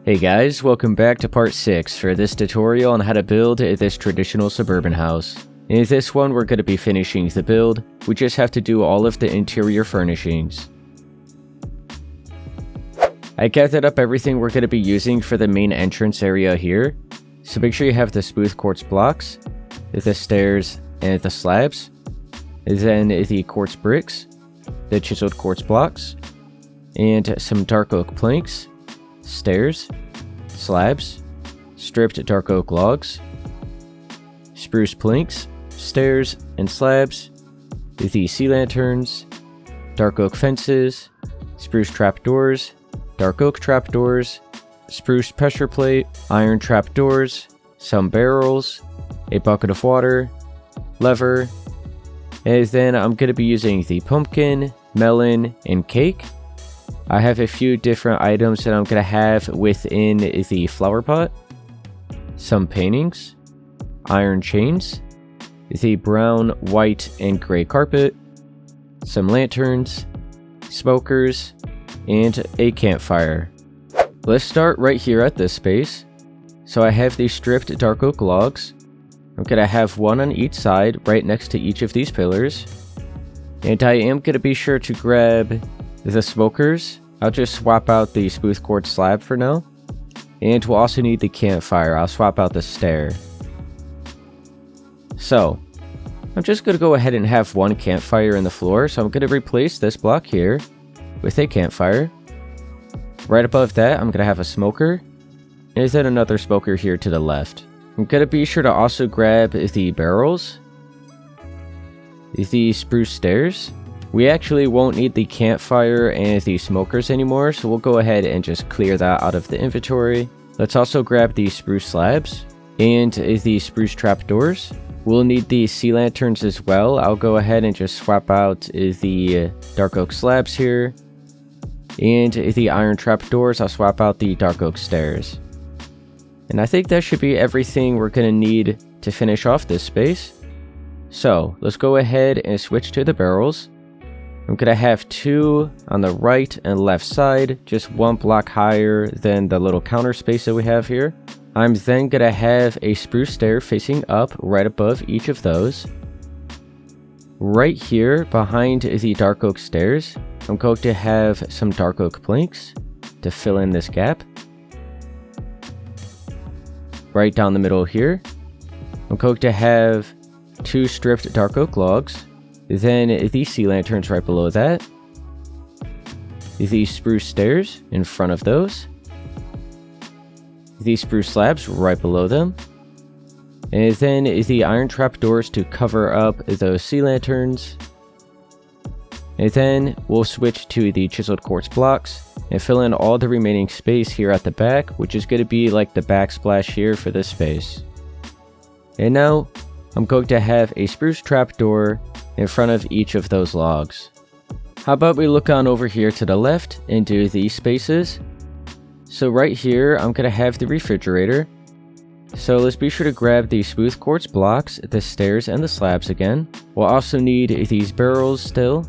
Hey guys, welcome back to part 6 for this tutorial on how to build this traditional suburban house. In this one we're going to be finishing the build. We just have to do all of the interior furnishings. I gathered up everything we're going to be using for the main entrance area here. So make sure you have the smooth quartz blocks, the stairs, and the slabs. Then the quartz bricks, the chiseled quartz blocks, and some dark oak planks, stairs, slabs, stripped dark oak logs, spruce planks, stairs, and slabs, the sea lanterns, dark oak fences, spruce trapdoors, dark oak trapdoors, spruce pressure plate, iron trapdoors, some barrels, a bucket of water, lever, and then I'm going to be using the pumpkin, melon, and cake. I have a few different items that I'm going to have within the flower pot. Some paintings, iron chains, the brown, white, and gray carpet, some lanterns, smokers, and a campfire. Let's start right here at this space. So I have these stripped dark oak logs. I'm going to have one on each side right next to each of these pillars. And I am going to be sure to grab the smokers. I'll just swap out the smooth quartz slab for now. And we'll also need the campfire. I'll swap out the stair. So, I'm just going to go ahead and have one campfire in the floor. So I'm going to replace this block here with a campfire. Right above that, I'm going to have a smoker. And then another smoker here to the left. I'm going to be sure to also grab the barrels, the spruce stairs. We actually won't need the campfire and the smokers anymore, so we'll go ahead and just clear that out of the inventory. Let's also grab the spruce slabs and the spruce trapdoors. We'll need the sea lanterns as well. I'll go ahead and just swap out the dark oak slabs here. And the iron trapdoors, I'll swap out the dark oak stairs. And I think that should be everything we're going to need to finish off this space. So, let's go ahead and switch to the barrels. I'm going to have two on the right and left side, just one block higher than the little counter space that we have here. I'm then going to have a spruce stair facing up right above each of those. Right here behind the dark oak stairs, I'm going to have some dark oak planks to fill in this gap. Right down the middle here, I'm going to have two stripped dark oak logs. Then the sea lanterns right below that. The spruce stairs in front of those. The spruce slabs right below them. And then the iron trapdoors to cover up those sea lanterns. And then we'll switch to the chiseled quartz blocks and fill in all the remaining space here at the back, which is going to be like the backsplash here for this space. And now I'm going to have a spruce trapdoor in front of each of those logs. How about we look on over here to the left and do these spaces? So right here, I'm going to have the refrigerator. So let's be sure to grab the smooth quartz blocks, the stairs, and the slabs again. We'll also need these barrels still.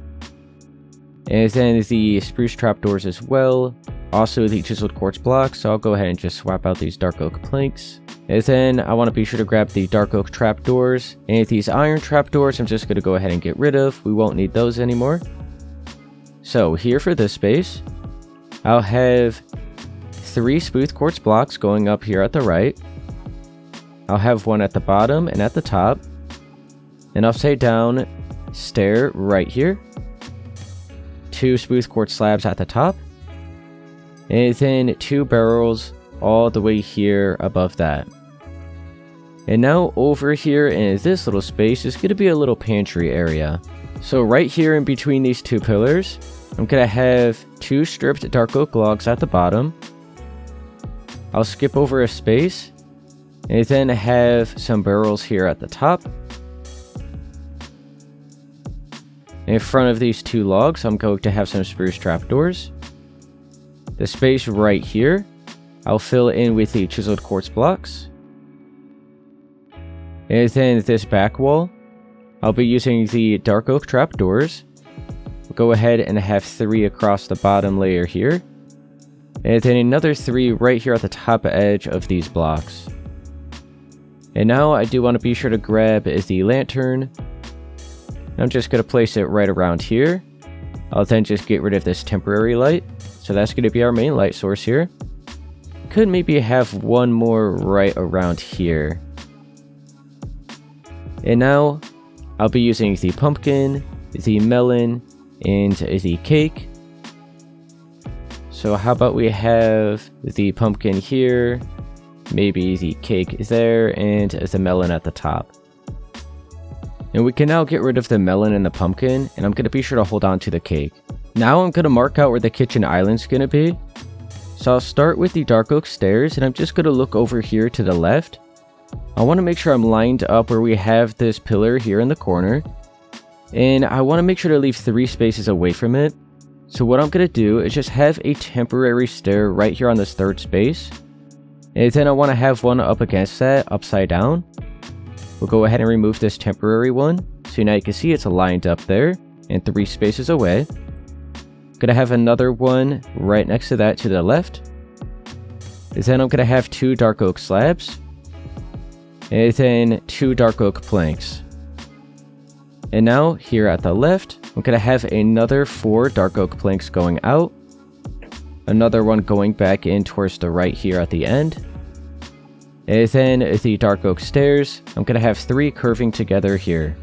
And then the spruce trapdoors as well. Also the chiseled quartz blocks, so I'll go ahead and just swap out these dark oak planks. And then I want to be sure to grab the dark oak trapdoors. And these iron trapdoors I'm just going to go ahead and get rid of. We won't need those anymore. So here for this space, I'll have 3 smooth quartz blocks going up here at the right. I'll have one at the bottom and at the top. And I'll say down stair right here. 2 smooth quartz slabs at the top. And then 2 barrels all the way here above that. And now over here in this little space is going to be a little pantry area. So right here in between these 2 pillars, I'm going to have 2 stripped dark oak logs at the bottom. I'll skip over a space and then have some barrels here at the top. In front of these 2 logs, I'm going to have some spruce trapdoors. The space right here, I'll fill in with the chiseled quartz blocks. And then this back wall, I'll be using the dark oak trapdoors. Go ahead and have 3 across the bottom layer here. And then another 3 right here at the top edge of these blocks. And now I do want to be sure to grab the lantern. I'm just going to place it right around here. I'll then just get rid of this temporary light. So that's going to be our main light source here. Could maybe have one more right around here. And now I'll be using the pumpkin, the melon, and the cake. So how about we have the pumpkin here, maybe the cake there, and the melon at the top. And we can now get rid of the melon and the pumpkin, and I'm going to be sure to hold on to the cake. Now I'm going to mark out where the kitchen island's going to be. So I'll start with the dark oak stairs, and I'm just going to look over here to the left. I want to make sure I'm lined up where we have this pillar here in the corner. And I want to make sure to leave 3 spaces away from it. So what I'm going to do is just have a temporary stair right here on this 3rd space. And then I want to have one up against that, upside down. We'll go ahead and remove this temporary one. So now you can see it's lined up there and 3 spaces away. Gonna have another one right next to that to the left. And then I'm gonna have 2 dark oak slabs. And then 2 dark oak planks. And now here at the left, I'm gonna have another 4 dark oak planks going out. Another one going back in towards the right here at the end. And then the dark oak stairs, I'm gonna have 3 curving together here.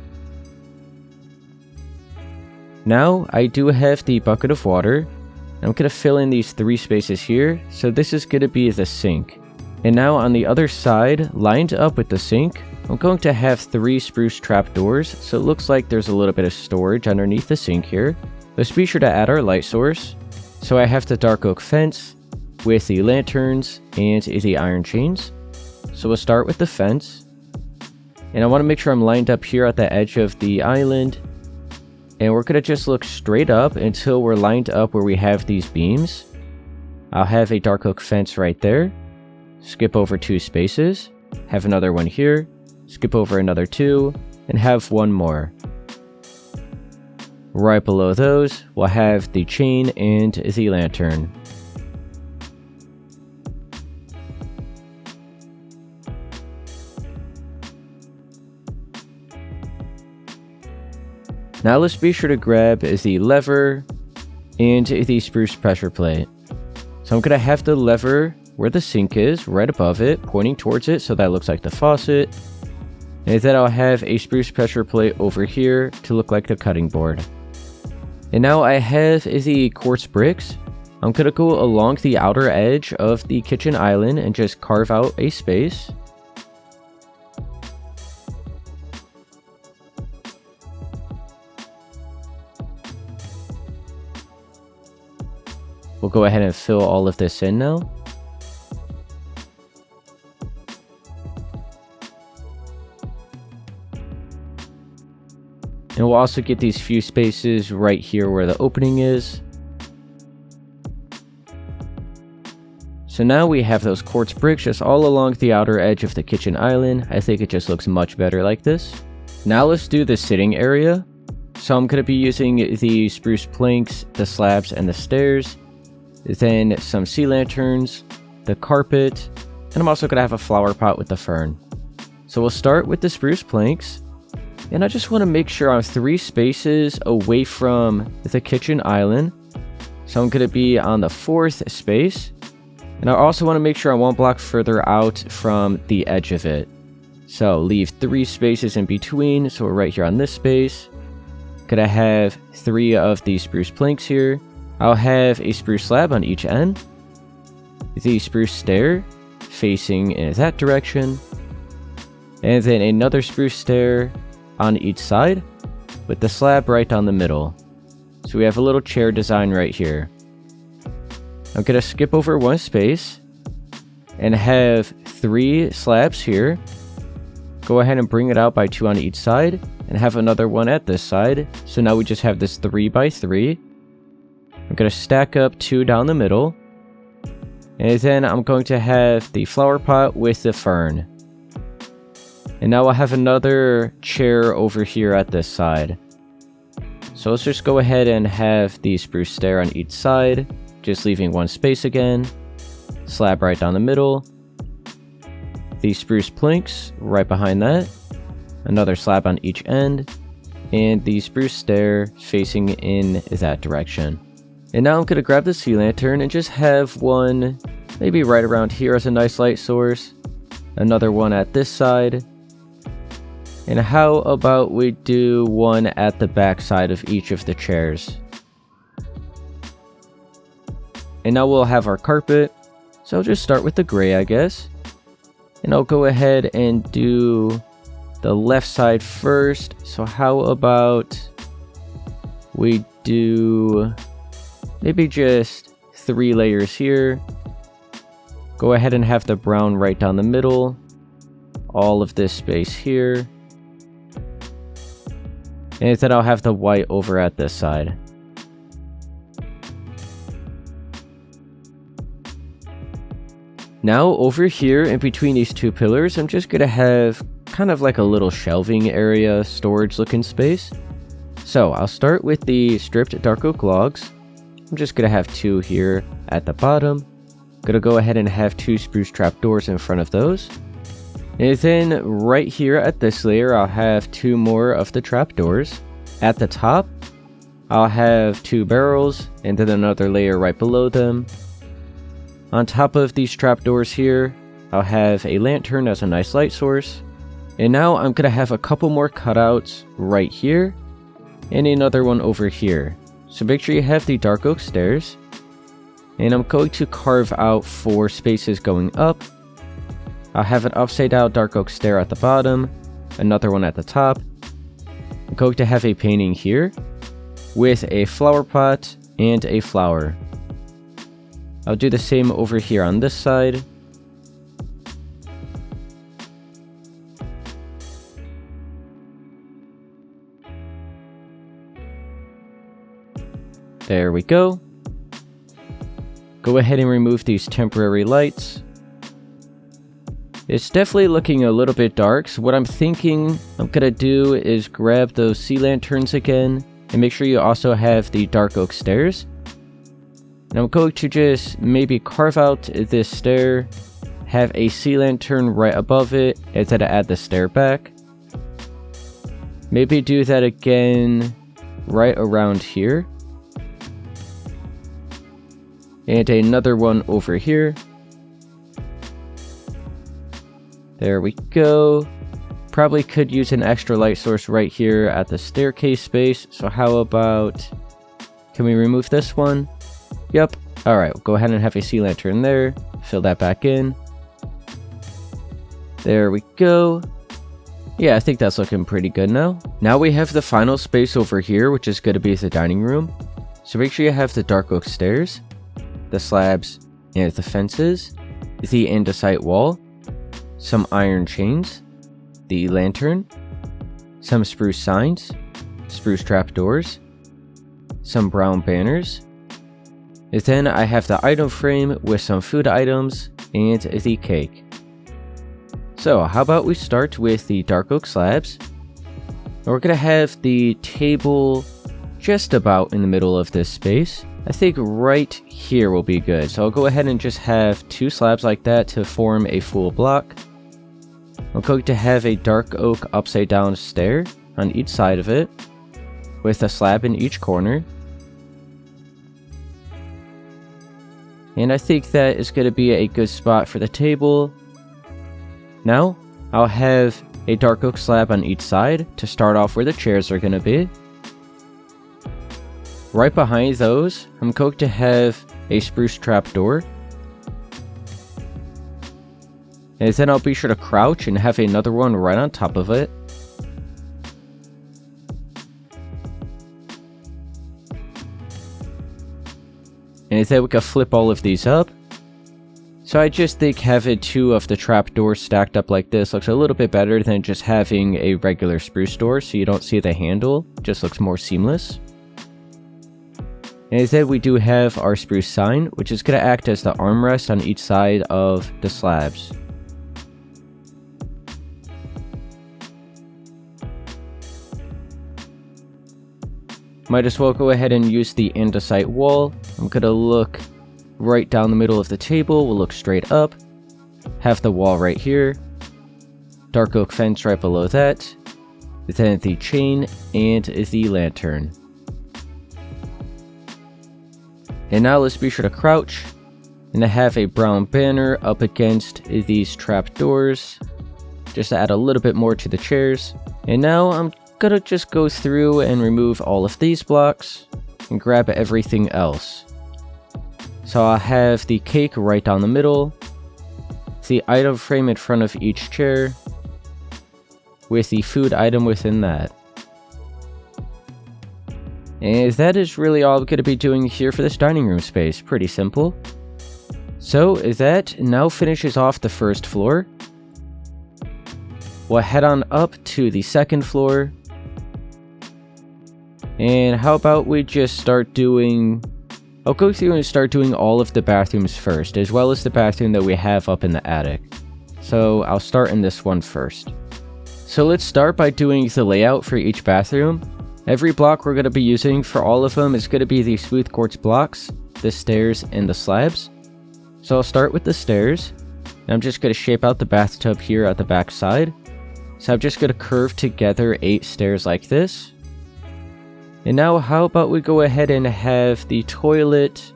Now, I do have the bucket of water. I'm going to fill in these 3 spaces here, so this is going to be the sink. And now on the other side, lined up with the sink, I'm going to have 3 spruce trapdoors, so it looks like there's a little bit of storage underneath the sink here. Let's be sure to add our light source. So I have the dark oak fence with the lanterns and the iron chains. So we'll start with the fence. And I want to make sure I'm lined up here at the edge of the island. And we're going to just look straight up until we're lined up where we have these beams. I'll have a dark oak fence right there. Skip over 2 spaces. Have another one here. Skip over another 2. And have one more. Right below those, we'll have the chain and the lantern. Now let's be sure to grab the lever and the spruce pressure plate. So I'm going to have the lever where the sink is, right above it, pointing towards it, so that looks like the faucet. And then I'll have a spruce pressure plate over here to look like the cutting board. And now I have the quartz bricks. I'm going to go along the outer edge of the kitchen island and just carve out a space. We'll go ahead and fill all of this in now. And we'll also get these few spaces right here where the opening is. So now we have those quartz bricks just all along the outer edge of the kitchen island. I think it just looks much better like this. Now let's do the sitting area. So I'm going to be using the spruce planks, the slabs, and the stairs. Then some sea lanterns, the carpet, and I'm also going to have a flower pot with the fern. So we'll start with the spruce planks. And I just want to make sure I'm 3 spaces away from the kitchen island. So I'm going to be on the 4th space. And I also want to make sure I'm 1 block further out from the edge of it. So leave 3 spaces in between. So we're right here on this space. Gonna have 3 of these spruce planks here. I'll have a spruce slab on each end. The spruce stair facing in that direction. And then another spruce stair on each side with the slab right down the middle. So we have a little chair design right here. I'm going to skip over 1 space and have 3 slabs here. Go ahead and bring it out by 2 on each side and have another one at this side. So now we just have this 3 by 3. I'm going to stack up 2 down the middle. And then I'm going to have the flower pot with the fern. And now I'll have another chair over here at this side. So let's just go ahead and have the spruce stair on each side, just leaving 1 space again. slab right down the middle, these spruce planks right behind that, another slab on each end, and the spruce stair facing in that direction. And now I'm going to grab the sea lantern and just have one maybe right around here as a nice light source, another one at this side, and how about we do one at the back side of each of the chairs. And now we'll have our carpet, so I'll just start with the gray, I guess. And I'll go ahead and do the left side first. So how about we do maybe just 3 layers here. Go ahead and have the brown right down the middle, all of this space here. And then I'll have the white over at this side. Now over here in between these 2 pillars, I'm just gonna have kind of like a little shelving area, storage looking space. So I'll start with the stripped dark oak logs. I'm just gonna have 2 here at the bottom. Gonna go ahead and have 2 spruce trapdoors in front of those. And then right here at this layer, I'll have 2 more of the trapdoors. At the top, I'll have 2 barrels and then another layer right below them. On top of these trapdoors here, I'll have a lantern as a nice light source. And now I'm gonna have a couple more cutouts right here and another one over here. So make sure you have the dark oak stairs. And I'm going to carve out 4 spaces going up. I'll have an upside down dark oak stair at the bottom, another one at the top. I'm going to have a painting here with a flower pot and a flower. I'll do the same over here on this side. There we go. Go ahead and remove these temporary lights. It's definitely looking a little bit dark, so what I'm thinking I'm gonna do is grab those sea lanterns again, and make sure you also have the dark oak stairs. And I'm going to just maybe carve out this stair, have a sea lantern right above it, and then add the stair back. Maybe do that again right around here. And another one over here. There we go. Probably could use an extra light source right here at the staircase space. So how about, can we remove this one? Yep. Alright, we'll go ahead and have a sea lantern there. Fill that back in. There we go. Yeah, I think that's looking pretty good now. Now we have the final space over here, which is going to be the dining room. So make sure you have the dark oak stairs, the slabs, and the fences, the andesite wall, some iron chains, the lantern, some spruce signs, spruce trapdoors, some brown banners. And then I have the item frame with some food items and the cake. So how about we start with the dark oak slabs. We're going to have the table just about in the middle of this space. I think right here will be good. So I'll go ahead and just have 2 slabs like that to form a full block. I'm going to have a dark oak upside down stair on each side of it, with a slab in each corner. And I think that is going to be a good spot for the table. Now, I'll have a dark oak slab on each side to start off where the chairs are going to be. Right behind those, I'm going to have a spruce trapdoor. And then I'll be sure to crouch and have another one right on top of it. And then we can flip all of these up. So I just think having 2 of the trapdoors stacked up like this looks a little bit better than just having a regular spruce door, so you don't see the handle. It just looks more seamless. And then we do have our spruce sign, which is going to act as the armrest on each side of the slabs. Might as well go ahead and use the andesite wall. I'm going to look right down the middle of the table will look straight up. Have the wall right here. Dark oak fence right below that. Then the chain and the lantern. And now let's be sure to crouch and have a brown banner up against these trap doors, just to add a little bit more to the chairs. And now I'm gonna just go through and remove all of these blocks and grab everything else. So I'll have the cake right down the middle, the item frame in front of each chair, with the food item within that. And that is really all I'm going to be doing here for this dining room space. Pretty simple. So that now finishes off the first floor. We'll head on up to the second floor. And how about we just start doing... I'll go through and start doing all of the bathrooms first, as well as the bathroom that we have up in the attic. So I'll start in this one first. So let's start by doing the layout for each bathroom. Every block we're going to be using for all of them is going to be the smooth quartz blocks, the stairs, and the slabs. So I'll start with the stairs. And I'm just going to shape out the bathtub here at the back side. So I'm just going to curve together 8 stairs like this. And now how about we go ahead and have the toilet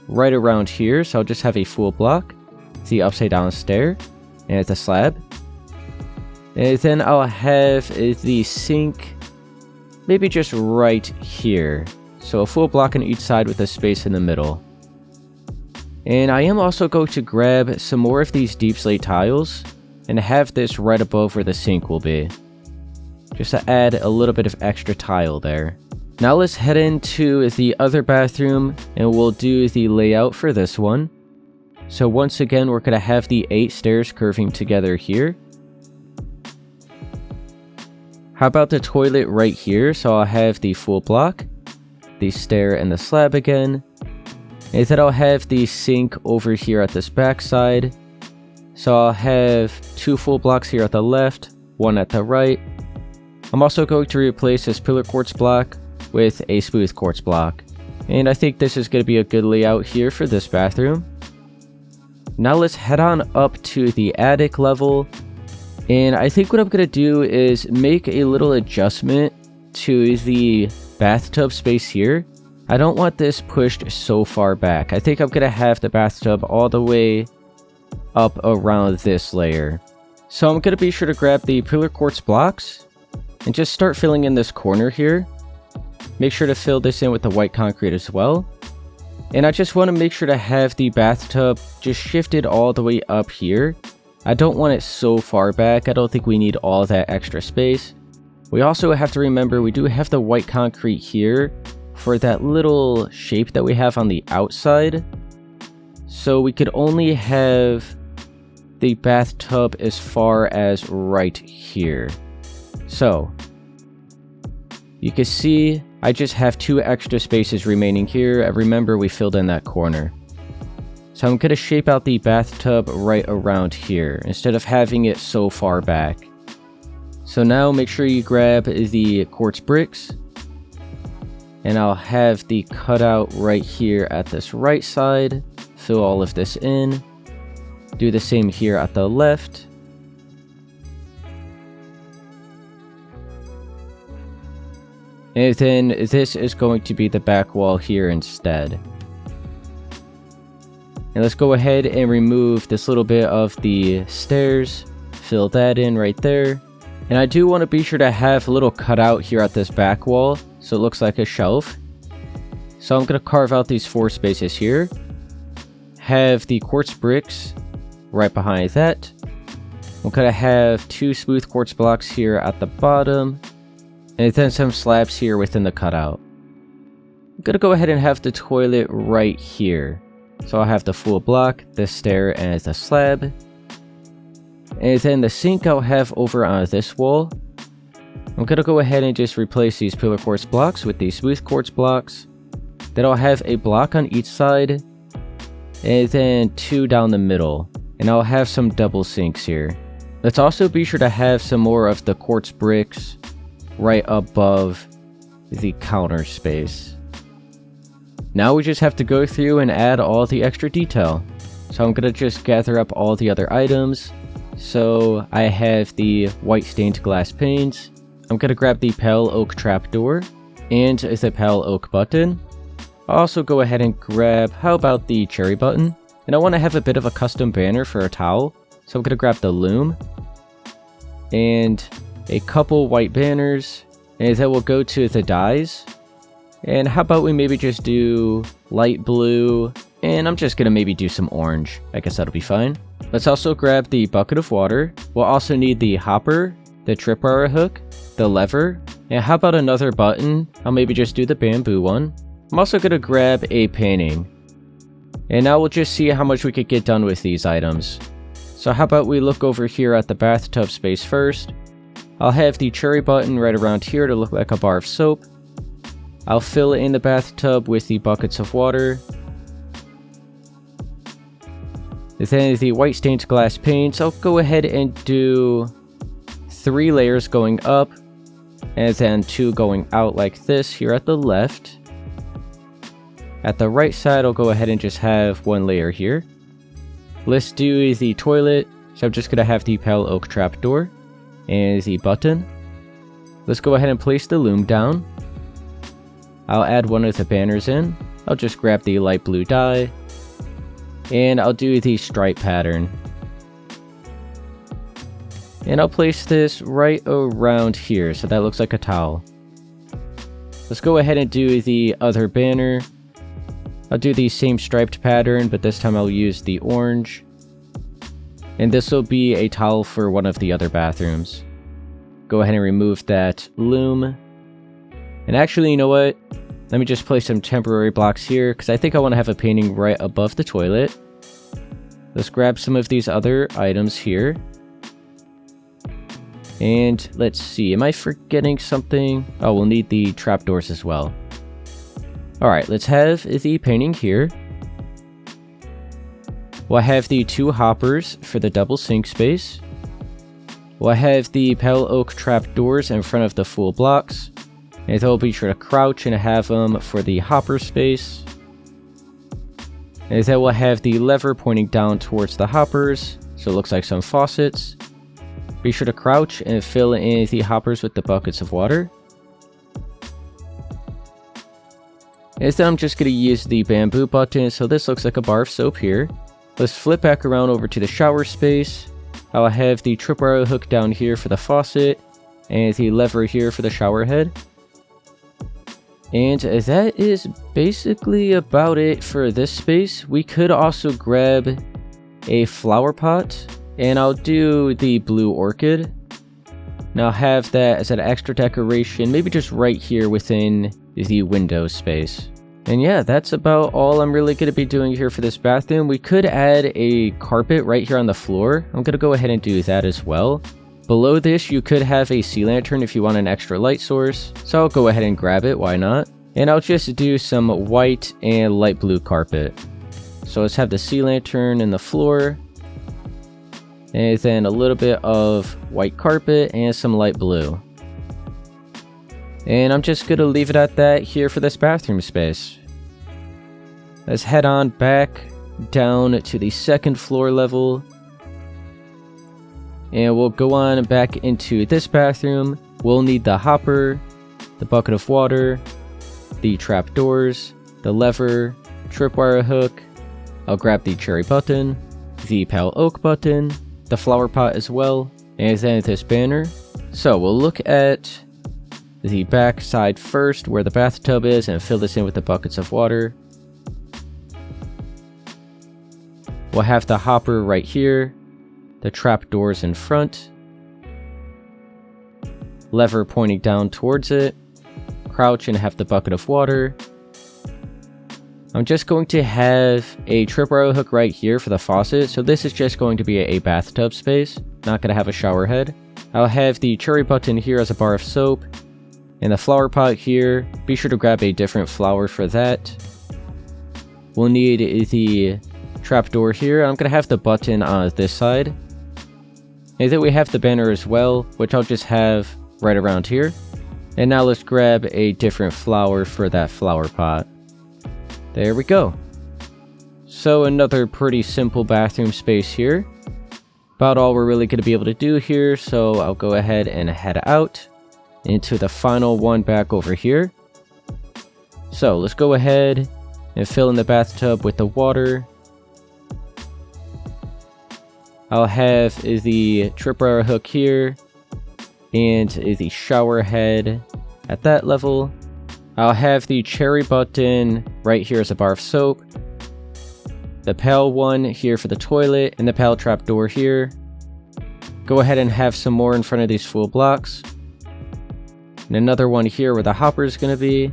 right around here. So I'll just have a full block, the upside down stair, and the slab. And then I'll have the sink maybe just right here. So a full block on each side with a space in the middle. And I am also going to grab some more of these deep slate tiles and have this right above where the sink will be, just to add a little bit of extra tile there. Now let's head into the other bathroom and we'll do the layout for this one. So once again, we're going to have the 8 stairs curving together here. How about the toilet right here? So I'll have the full block, the stair, and the slab again. And then I'll have the sink over here at this back side. So I'll have 2 full blocks here at the left, 1 at the right. I'm also going to replace this pillar quartz block with a smooth quartz block. And I think this is going to be a good layout here for this bathroom. Now let's head on up to the attic level. And I think what I'm going to do is make a little adjustment to the bathtub space here. I don't want this pushed so far back. I think I'm going to have the bathtub all the way up around this layer. So I'm going to be sure to grab the pillar quartz blocks and just start filling in this corner here. Make sure to fill this in with the white concrete as well. And I just want to make sure to have the bathtub just shifted all the way up here. I don't want it so far back. I don't think we need all that extra space. We also have to remember we do have the white concrete here for that little shape that we have on the outside. So we could only have the bathtub as far as right here. So you can see I just have 2 extra spaces remaining here. And remember, we filled in that corner. So I'm going to shape out the bathtub right around here instead of having it so far back. So now make sure you grab the quartz bricks. And I'll have the cutout right here at this right side. Fill all of this in. Do the same here at the left. And then this is going to be the back wall here instead. And let's go ahead and remove this little bit of the stairs. Fill that in right there. And I do want to be sure to have a little cutout here at this back wall, so it looks like a shelf. So I'm going to carve out these 4 spaces here. Have the quartz bricks right behind that. I'm going to have 2 smooth quartz blocks here at the bottom. And then some slabs here within the cutout. I'm going to go ahead and have the toilet right here. So I'll have the full block, the stair, and the slab. And then the sink I'll have over on this wall. I'm going to go ahead and just replace these pillar quartz blocks with these smooth quartz blocks. Then I'll have a block on each side. And then 2 down the middle. And I'll have some double sinks here. Let's also be sure to have some more of the quartz bricks right above the counter space. Now we just have to go through and add all the extra detail. So I'm gonna just gather up all the other items. So I have the white stained glass panes. I'm gonna grab the pale oak trapdoor and the pale oak button. I'll also go ahead and grab, how about the cherry button? And I want to have a bit of a custom banner for a towel. So I'm gonna grab the loom and a couple white banners, and then we'll go to the dyes. And how about we maybe just do light blue, and I'm just gonna maybe do some orange. I guess that'll be fine. Let's also grab the bucket of water. We'll also need the hopper, the tripwire hook, the lever, and how about another button? I'll maybe just do the bamboo one. I'm also gonna grab a painting. And now we'll just see how much we could get done with these items. So how about we look over here at the bathtub space first. I'll have the cherry button right around here to look like a bar of soap. I'll fill in the bathtub with the buckets of water. Then the white stained glass paints, I'll go ahead and do 3 layers going up, and then 2 going out like this here at the left. At the right side, I'll go ahead and just have 1 layer here. Let's do the toilet, so I'm just going to have the pale oak trapdoor and the button. Let's go ahead and place the loom down. I'll add one of the banners in. I'll just grab the light blue dye, and I'll do the stripe pattern. And I'll place this right around here, so that looks like a towel. Let's go ahead and do the other banner. I'll do the same striped pattern, but this time I'll use the orange. And this will be a towel for one of the other bathrooms. Go ahead and remove that loom. And actually, you know what? Let me just place some temporary blocks here, because I think I want to have a painting right above the toilet. Let's grab some of these other items here. And let's see, am I forgetting something? Oh, we'll need the trapdoors as well. Alright, let's have the painting here. We'll have the 2 hoppers for the double sink space. We'll have the pale oak trapdoors in front of the full blocks. And then we'll be sure to crouch and have them for the hopper space. And then we'll have the lever pointing down towards the hoppers, so it looks like some faucets. Be sure to crouch and fill in the hoppers with the buckets of water. And then I'm just going to use the bamboo button, so this looks like a bar of soap here. Let's flip back around over to the shower space. I'll have the tripwire hook down here for the faucet, and the lever here for the shower head. And that is basically about it for this space. We could also grab a flower pot, and I'll do the blue orchid. Now have that as an extra decoration, maybe just right here within the window space. And yeah, that's about all I'm really going to be doing here for this bathroom. We could add a carpet right here on the floor. I'm going to go ahead and do that as well. Below this, you could have a sea lantern if you want an extra light source. So I'll go ahead and grab it, why not? And I'll just do some white and light blue carpet. So let's have the sea lantern in the floor. And then a little bit of white carpet and some light blue. And I'm just going to leave it at that here for this bathroom space. Let's head on back down to the 2nd floor level. And we'll go on back into this bathroom. We'll need the hopper, the bucket of water, the trapdoors, the lever, tripwire hook. I'll grab the cherry button, the pale oak button, the flower pot as well, and then this banner. So we'll look at the back side first, where the bathtub is, and fill this in with the buckets of water. We'll have the hopper right here, the trapdoors in front, lever pointing down towards it, crouch and have the bucket of water. I'm just going to have a tripwire hook right here for the faucet, so this is just going to be a bathtub space, not going to have a shower head. I'll have the cherry button here as a bar of soap, and the flower pot here. Be sure to grab a different flower for that. We'll need the trapdoor here. I'm going to have the button on this side. And then we have the banner as well, which I'll just have right around here. And now let's grab a different flower for that flower pot. There we go. So another pretty simple bathroom space here. About all we're really going to be able to do here, so I'll go ahead and head out into the final one back over here. So let's go ahead and fill in the bathtub with the water. I'll have the tripwire hook here and the shower head at that level. I'll have the cherry button right here as a bar of soap. The pail one here for the toilet, and the pail trap door here. Go ahead and have some more in front of these full blocks. And another one here where the hopper is going to be.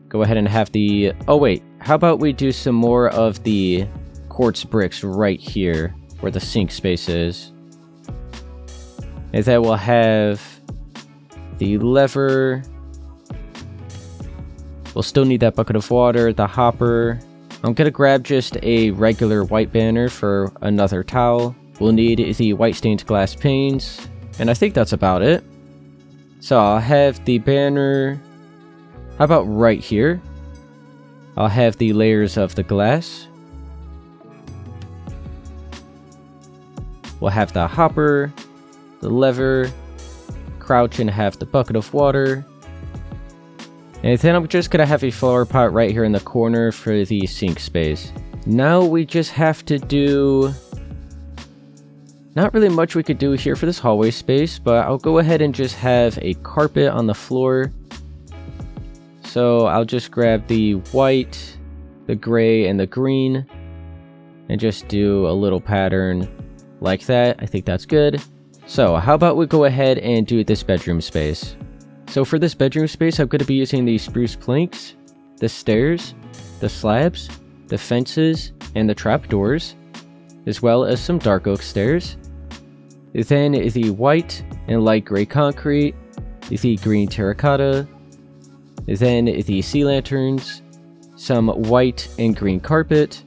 Go ahead and have the... Oh wait, how about we do some more of the quartz bricks right here where the sink space is. And then we'll have the lever. We'll still need that bucket of water, the hopper. I'm gonna grab just a regular white banner for another towel. We'll need the white stained glass panes, and I think that's about it. So I'll have the banner, how about right here? I'll have the layers of the glass. We'll have the hopper, the lever, crouch and have the bucket of water. And then I'm just gonna have a flower pot right here in the corner for the sink space. Now we just have to do... Not really much we could do here for this hallway space, but I'll go ahead and just have a carpet on the floor. So I'll just grab the white, the gray, and the green, and just do a little pattern like that. I think that's good. So how about we go ahead and do this bedroom space. So for this bedroom space, I'm going to be using the spruce planks, the stairs, the slabs, the fences, and the trapdoors, as well as some dark oak stairs. Then the white and light gray concrete, the green terracotta, then the sea lanterns, some white and green carpet,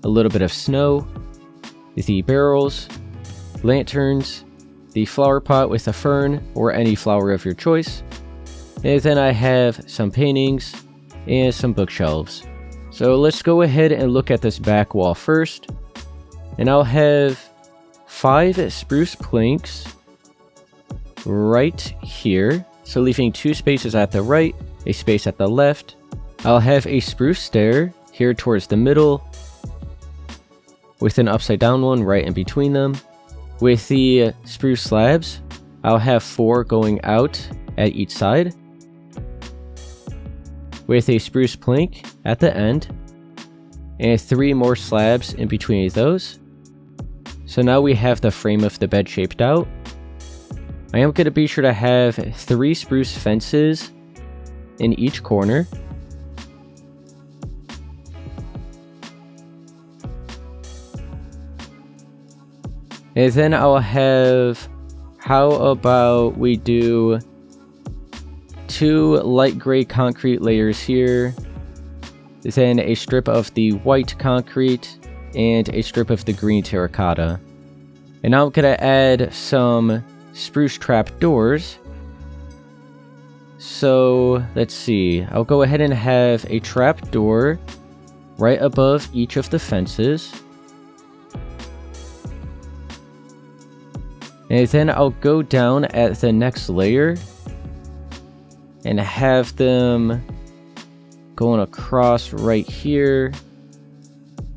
a little bit of snow, the barrels, lanterns, the flower pot with a fern or any flower of your choice, and then I have some paintings and some bookshelves. So let's go ahead and look at this back wall first, and I'll have 5 spruce planks right here, so leaving 2 spaces at the right, a space at the left. I'll have a spruce stair here towards the middle with an upside down one right in between them. With the spruce slabs, I'll have 4 going out at each side, with a spruce plank at the end, and 3 more slabs in between those. So now we have the frame of the bed shaped out. I am going to be sure to have 3 spruce fences in each corner. And then I'll have, how about we do 2 light gray concrete layers here, then a strip of the white concrete, and a strip of the green terracotta. And now I'm going to add some spruce trap doors. So let's see, I'll go ahead and have a trap door right above each of the fences. And then I'll go down at the next layer and have them going across right here.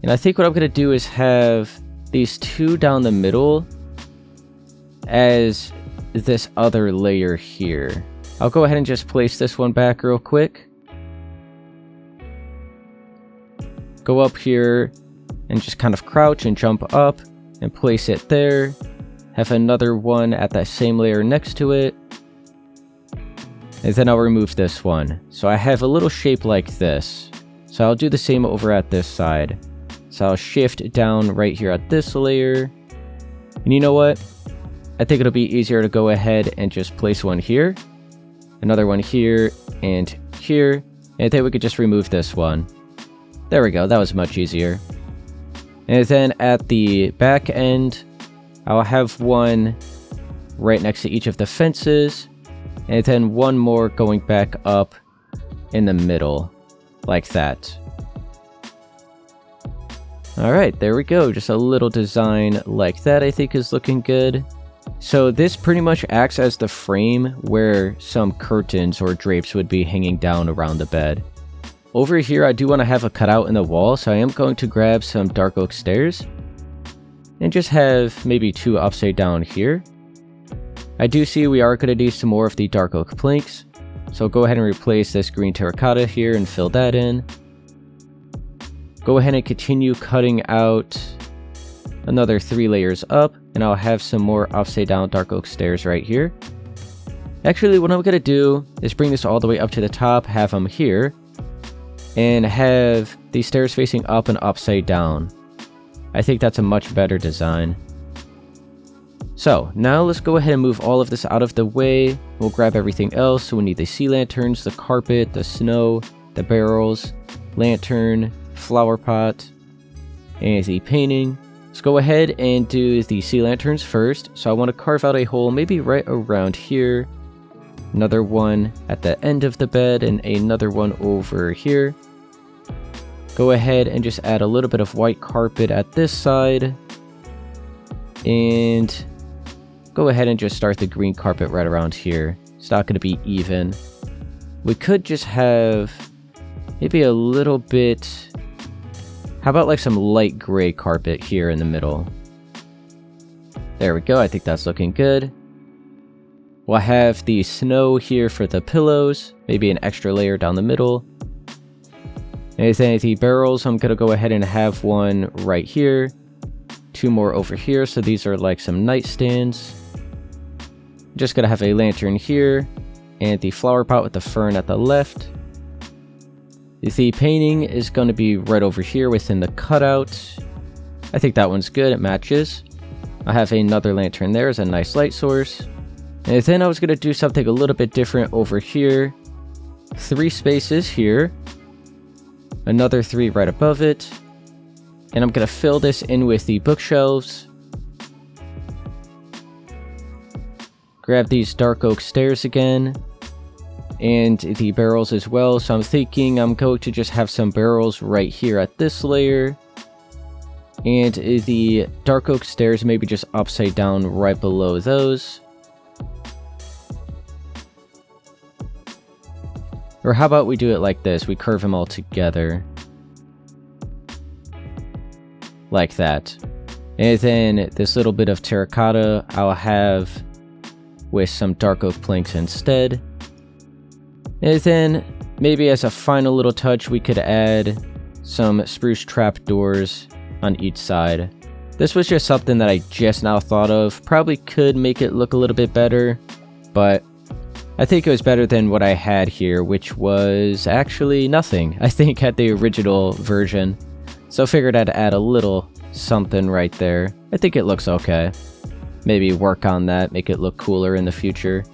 And I think what I'm going to do is have these 2 down the middle as this other layer here. I'll go ahead and just place this one back real quick. Go up here and just kind of crouch and jump up and place it there. Have another one at that same layer next to it. And then I'll remove this one. So I have a little shape like this. So I'll do the same over at this side. So I'll shift down right here at this layer. And you know what? I think it'll be easier to go ahead and just place one here. Another one here and here. And I think we could just remove this one. There we go. That was much easier. And then at the back end, I'll have one right next to each of the fences, and then one more going back up in the middle. like that. Alright, there we go. Just a little design like that I think is looking good. So this pretty much acts as the frame where some curtains or drapes would be hanging down around the bed. Over here I do want to have a cutout in the wall, so I am going to grab some dark oak stairs and just have maybe 2 upside down here. I do see we are going to need some more of the dark oak planks, so go ahead and replace this green terracotta here and fill that in. Go ahead and continue cutting out another 3 layers up, and I'll have some more upside down dark oak stairs right here. Actually, what I'm going to do is bring this all the way up to the top, have them here, and have these stairs facing up and upside down. I think that's a much better design. So, now let's go ahead and move all of this out of the way. We'll grab everything else. So we need the sea lanterns, the carpet, the snow, the barrels, lantern, flower pot, and the painting. Let's go ahead and do the sea lanterns first. So I want to carve out a hole maybe right around here. Another one at the end of the bed and another one over here. Go ahead and just add a little bit of white carpet at this side. And go ahead and just start the green carpet right around here. It's not going to be even. We could just have maybe a little bit... How about like some light gray carpet here in the middle? There we go, I think that's looking good. We'll have the snow here for the pillows, maybe an extra layer down the middle. And then the barrels, I'm going to go ahead and have one right here. 2 more over here, so these are like some nightstands. Just going to have a lantern here, and the flower pot with the fern at the left. The painting is going to be right over here within the cutout. I think that one's good, it matches. I have another lantern there as a nice light source. And then I was going to do something a little bit different over here. 3 spaces here. Another 3 right above it. And I'm going to fill this in with the bookshelves. Grab these dark oak stairs again. And the barrels as well, so I'm thinking I'm going to just have some barrels right here at this layer. And the dark oak stairs maybe just upside down right below those. Or how about we do it like this, we curve them all together. Like that. And then this little bit of terracotta I'll have with some dark oak planks instead. And then, maybe as a final little touch, we could add some spruce trapdoors on each side. This was just something that I just now thought of. Probably could make it look a little bit better, but I think it was better than what I had here, which was actually nothing, I think, at the original version. So I figured I'd add a little something right there. I think it looks okay. Maybe work on that, make it look cooler in the future.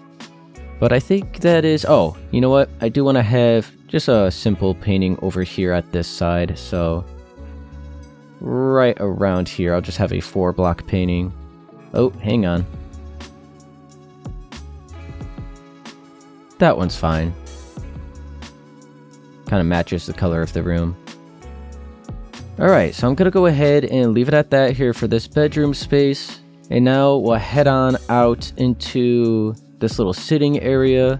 But I think that is... Oh, you know what? I do want to have just a simple painting over here at this side. So, right around here, I'll just have a 4-block painting. Oh, hang on. That one's fine. Kind of matches the color of the room. Alright, so I'm going to go ahead and leave it at that here for this bedroom space. And now we'll head on out into this little sitting area.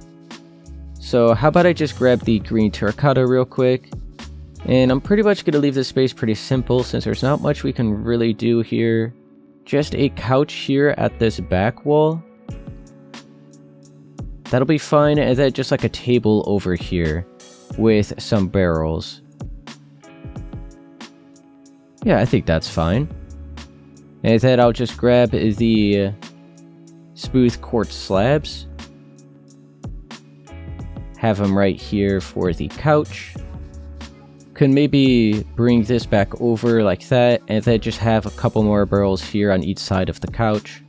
So how about I just grab the green terracotta real quick. And I'm pretty much going to leave this space pretty simple since there's not much we can really do here. Just a couch here at this back wall. That'll be fine, and then just like a table over here with some barrels. Yeah, I think that's fine. And then I'll just grab the smooth quartz slabs. Have them right here for the couch. Could maybe bring this back over like that, and then just have a couple more barrels here on each side of the couch.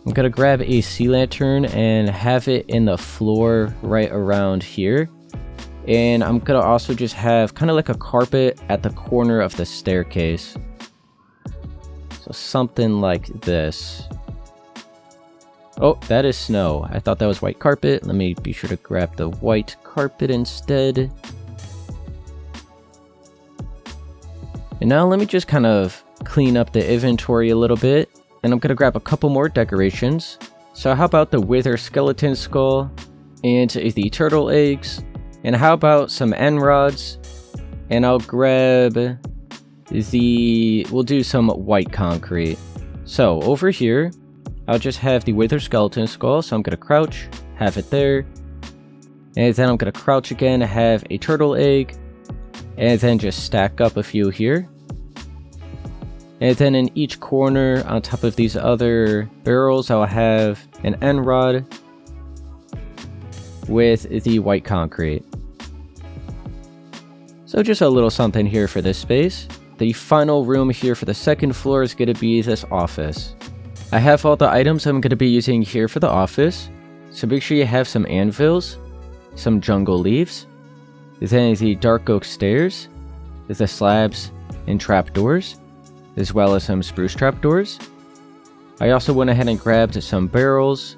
I'm gonna grab a sea lantern and have it in the floor right around here. And I'm gonna also just have kind of like a carpet at the corner of the staircase. So something like this. Oh, that is snow. I thought that was white carpet. Let me be sure to grab the white carpet instead. And now let me just kind of clean up the inventory a little bit. And I'm going to grab a couple more decorations. So how about the wither skeleton skull and the turtle eggs? And how about some end rods? And I'll grab we'll do some white concrete. So over here, I'll just have the wither skeleton skull. So I'm going to crouch, have it there. And then I'm going to crouch again, have a turtle egg. And then just stack up a few here. And then in each corner on top of these other barrels, I'll have an end rod with the white concrete. So just a little something here for this space. The final room here for the second floor is going to be this office. I have all the items I'm going to be using here for the office. So make sure you have some anvils, some jungle leaves, then the dark oak stairs, the slabs and trapdoors, as well as some spruce trapdoors. I also went ahead and grabbed some barrels,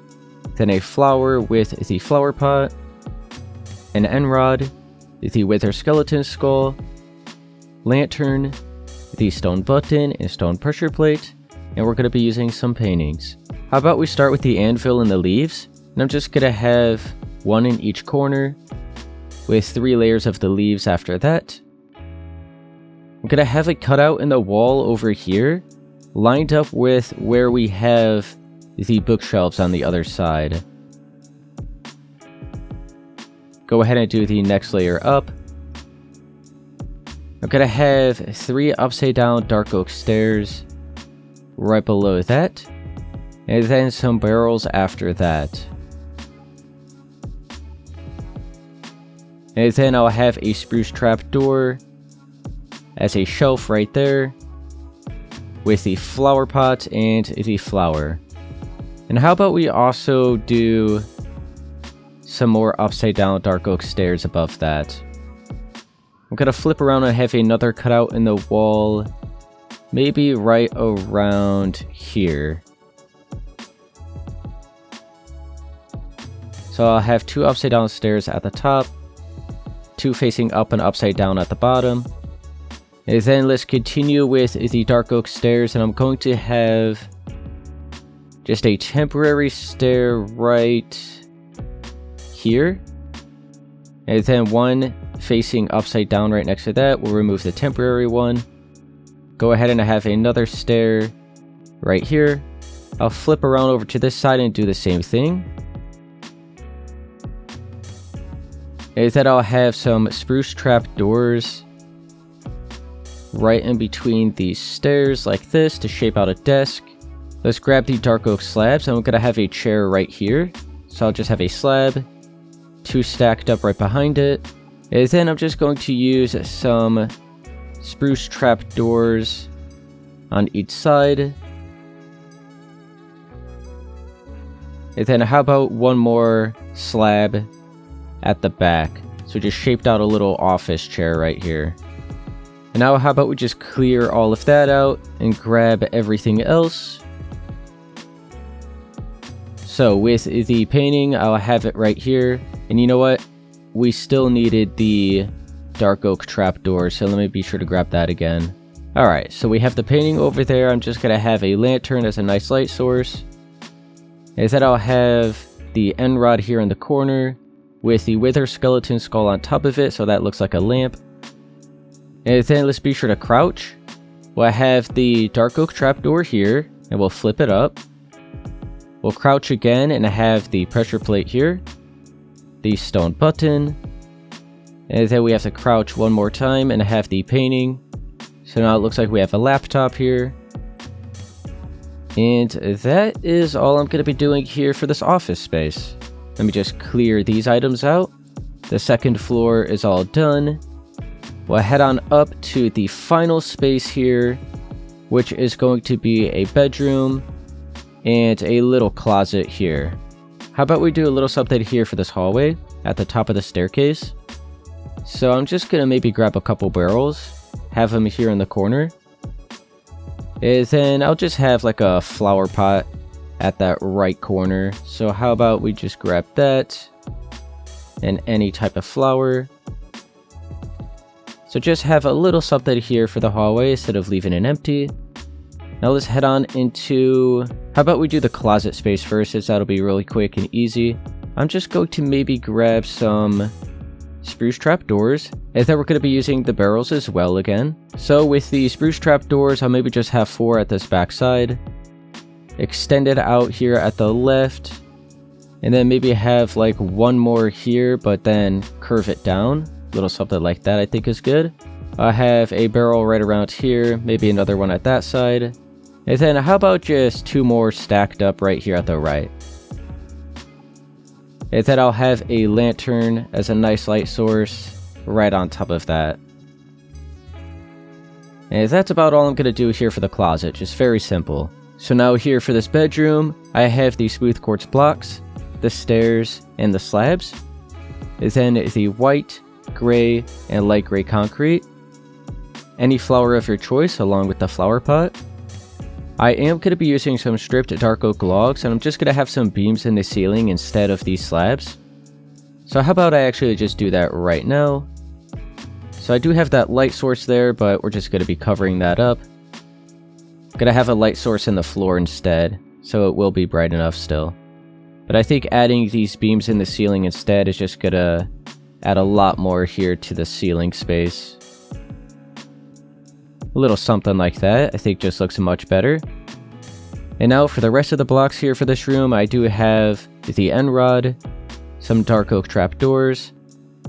then a flower with the flower pot, an end rod, the wither skeleton skull, lantern, the stone button and stone pressure plate, and we're going to be using some paintings. How about we start with the anvil and the leaves, and I'm just going to have one in each corner, with 3 layers of the leaves after that. I'm going to have it cut out in the wall over here, lined up with where we have the bookshelves on the other side. Go ahead and do the next layer up. I'm going to have 3 upside down dark oak stairs right below that, and then some barrels after that. And then I'll have a spruce trapdoor as a shelf right there with the flower pot and the flower. And how about we also do some more upside down dark oak stairs above that. I'm gonna flip around and have another cutout in the wall, maybe right around here. So I'll have 2 upside down stairs at the top, 2 facing up and upside down at the bottom. And then let's continue with the dark oak stairs, and I'm going to have just a temporary stair right here. And then one facing upside down right next to that. We'll remove the temporary one. Go ahead and have another stair right here. I'll flip around over to this side and do the same thing. And then I'll have some spruce trap doors right in between these stairs like this to shape out a desk. Let's grab the dark oak slabs, and I'm going to have a chair right here. So I'll just have a slab, 2 stacked up right behind it. And then I'm just going to use some spruce trap doors on each side. And then how about one more slab at the back? So just shaped out a little office chair right here. And now how about we just clear all of that out and grab everything else. So with the painting, I'll have it right here. And you know what? We still needed the dark oak trapdoor, so let me be sure to grab that again. Alright, so we have the painting over there. I'm just going to have a lantern as a nice light source. And then I'll have the end rod here in the corner with the wither skeleton skull on top of it, so that looks like a lamp. And then let's be sure to crouch. We'll have the dark oak trapdoor here, and we'll flip it up. We'll crouch again and have the pressure plate here, the stone button, and then we have to crouch one more time and have the painting. So now it looks like we have a laptop here. And that is all I'm going to be doing here for this office space. Let me just clear these items out. The second floor is all done. We'll head on up to the final space here, which is going to be a bedroom and a little closet here. How about we do a little something here for this hallway at the top of the staircase? So I'm just going to maybe grab a couple barrels, have them here in the corner. And then I'll just have like a flower pot at that right corner. So how about we just grab that and any type of flower. So just have a little something here for the hallway instead of leaving it empty. Now let's head on into, how about we do the closet space first, since that'll be really quick and easy. I'm just going to maybe grab some spruce trap doors, and then we're going to be using the barrels as well again. So with the spruce trap doors, I'll maybe just have 4 at this back side, extend it out here at the left, and then maybe have like 1 more here, but then curve it down. A little something like that I think is good. I have a barrel right around here, maybe another one at that side. And then how about just 2 more stacked up right here at the right. And then I'll have a lantern as a nice light source right on top of that. And that's about all I'm going to do here for the closet, just very simple. So now here for this bedroom, I have the smooth quartz blocks, the stairs, and the slabs. And then the white, gray, and light gray concrete. Any flower of your choice along with the flower pot. I am going to be using some stripped dark oak logs, and I'm just going to have some beams in the ceiling instead of these slabs. So how about I actually just do that right now. So I do have that light source there, but we're just going to be covering that up. Going to have a light source in the floor instead, so it will be bright enough still. But I think adding these beams in the ceiling instead is just going to add a lot more here to the ceiling space. A little something like that, I think just looks much better. And now for the rest of the blocks here for this room, I do have the end rod, some dark oak trapdoors,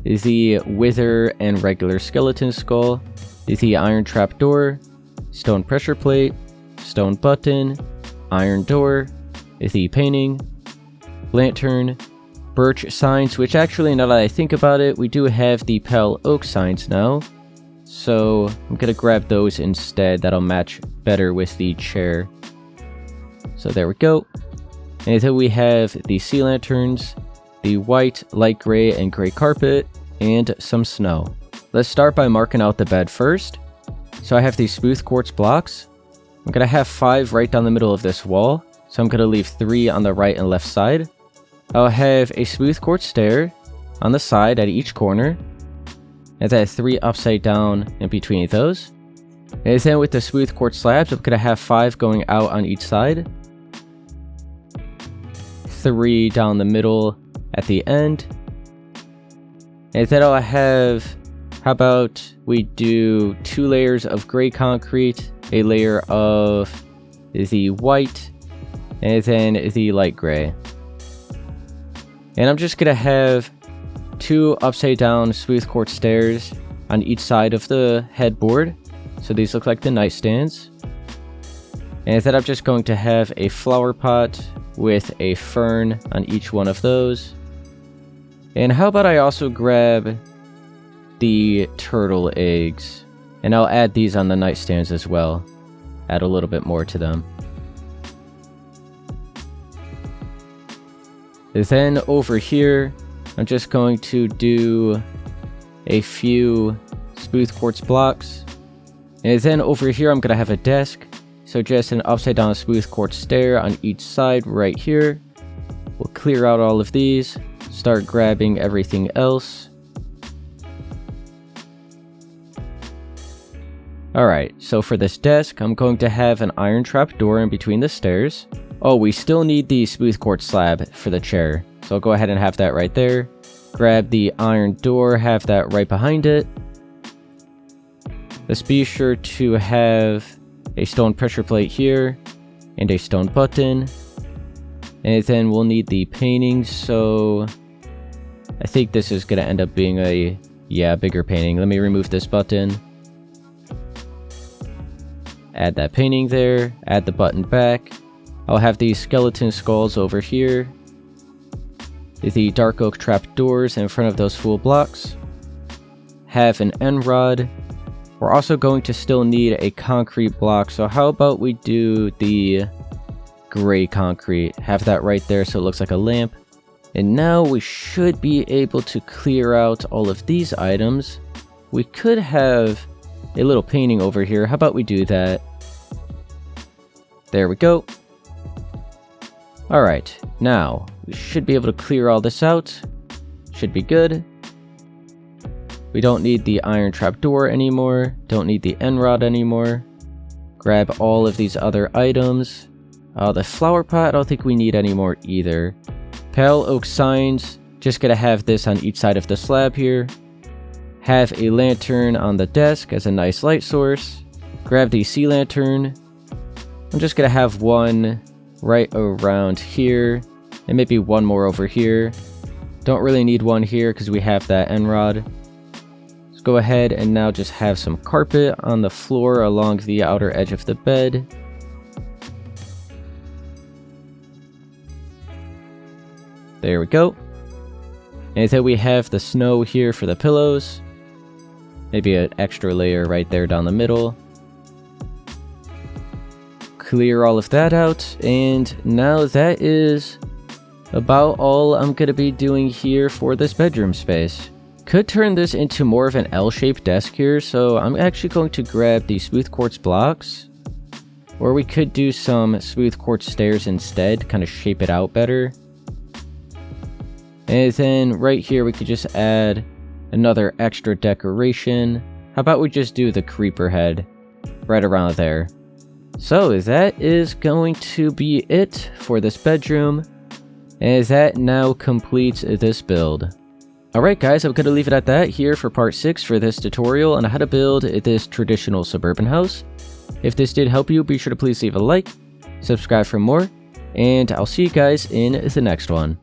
the wither and regular skeleton skull, the iron trapdoor, stone pressure plate, stone button, iron door, the painting, lantern, birch signs, which actually now that I think about it, we do have the pale oak signs now. So I'm going to grab those instead, that'll match better with the chair. So there we go. And then we have the sea lanterns, the white, light gray, and gray carpet, and some snow. Let's start by marking out the bed first. So I have these smooth quartz blocks. I'm going to have 5 right down the middle of this wall. So I'm going to leave 3 on the right and left side. I'll have a smooth quartz stair on the side at each corner. And then 3 upside down in between those. And then with the smooth quartz slabs, I'm going to have 5 going out on each side. 3 down the middle at the end. And then I'll have, how about we do 2 layers of gray concrete, a layer of the white, and then the light gray. And I'm just going to have 2 upside down smooth quartz stairs on each side of the headboard. So these look like the nightstands. And then I'm just going to have a flower pot with a fern on each one of those. And how about I also grab the turtle eggs, and I'll add these on the nightstands as well. Add a little bit more to them. Then over here, I'm just going to do a few smooth quartz blocks. And then over here, I'm going to have a desk. So just an upside down smooth quartz stair on each side right here. We'll clear out all of these. Start grabbing everything else. Alright, so for this desk, I'm going to have an iron trap door in between the stairs. Oh, we still need the smooth quartz slab for the chair. So I'll go ahead and have that right there. Grab the iron door, have that right behind it. Let's be sure to have a stone pressure plate here and a stone button. And then we'll need the painting, so I think this is going to end up being a, bigger painting. Let me remove this button. Add that painting there, add the button back. I'll have these skeleton skulls over here. The dark oak trapdoors in front of those full blocks. Have an end rod. We're also going to still need a concrete block, so how about we do the gray concrete. Have that right there so it looks like a lamp. And now we should be able to clear out all of these items. We could have a little painting over here. How about we do that? There we go. Alright, now we should be able to clear all this out. Should be good. We don't need the iron trapdoor anymore. Don't need the end rod anymore. Grab all of these other items. The flower pot, I don't think we need anymore either. Pale oak signs. Just gonna have this on each side of the slab here. Have a lantern on the desk as a nice light source. Grab the sea lantern. I'm just gonna have one right around here. And maybe one more over here. Don't really need one here because we have that end rod. Let's go ahead and now just have some carpet on the floor along the outer edge of the bed. There we go. And then we have the snow here for the pillows. Maybe an extra layer right there down the middle. Clear all of that out. And now that is about all I'm going to be doing here for this bedroom space. Could turn this into more of an L-shaped desk here, so I'm actually going to grab the smooth quartz blocks. Or we could do some smooth quartz stairs instead, kind of shape it out better. And then right here we could just add another extra decoration. How about we just do the creeper head right around there. So that is going to be it for this bedroom. And that now completes this build. Alright guys, I'm going to leave it at that here for part 6 for this tutorial on how to build this traditional suburban house. If this did help you, be sure to please leave a like, subscribe for more, and I'll see you guys in the next one.